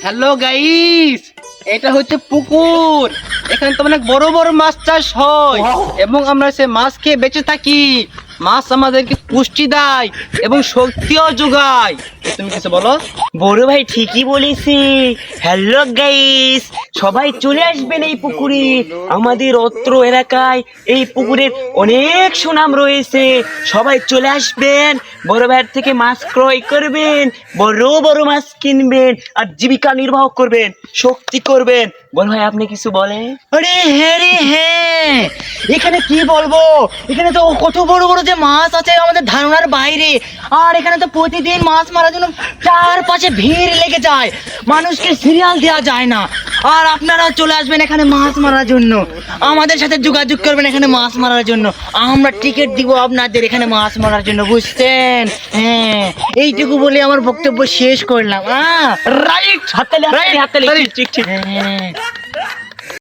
Hello guys, এটা হচ্ছে পুকুর। এখানে তো অনেক বড় বড় মাছ চাষ হয় এবং আমরা সে মাছ খেয়ে বেঁচে থাকি। মাছ আমাদেরকে পুষ্টি দেয় এবং শক্তিও যোগায়। তুমি কিছু বলো? বড় ভাই ঠিকই বলেছি। হ্যালো গাইস, সবাই চলে আসবেন এই পুকুরে। আমাদের অত্র এলাকায় এই পুকুরের অনেক সুনাম রয়েছে। সবাই চলে আসবেন, বড় ভাইয়ের থেকে মাছ ক্রয় করবেন, বড় বড় মাছ কিনবেন আর জীবিকা নির্বাহ করবেন, শক্তি করবেন। বড় ভাই আপনি কিছু বলেন? আরে হ্যাঁ রে হ্যাঁ, এখানে কি বলবো, এখানে তো কত বড় বড় যে মাছ আছে আমাদের ধারণার বাইরে। আর এখানে তো প্রতিদিন মাছ মারার জন্য চারপাশে ভিড় লেগে যায়, মানুষকে সিরিয়াল দেওয়া যায় না। আর আপনারা চলে আসবেন এখানে মাছ মারার জন্য, আমাদের সাথে যোগাযোগ করবেন এখানে মাছ মারার জন্য। আমরা টিকিট দিব আপনাদের এখানে মাছ মারার জন্য, বুঝছেন? হ্যাঁ, এইটুকু বলে আমার বক্তব্য শেষ করলাম। রাইট, হাততালি হাততালি হাততালি। ঠিক ঠিক ঠিক। হ্যাঁ।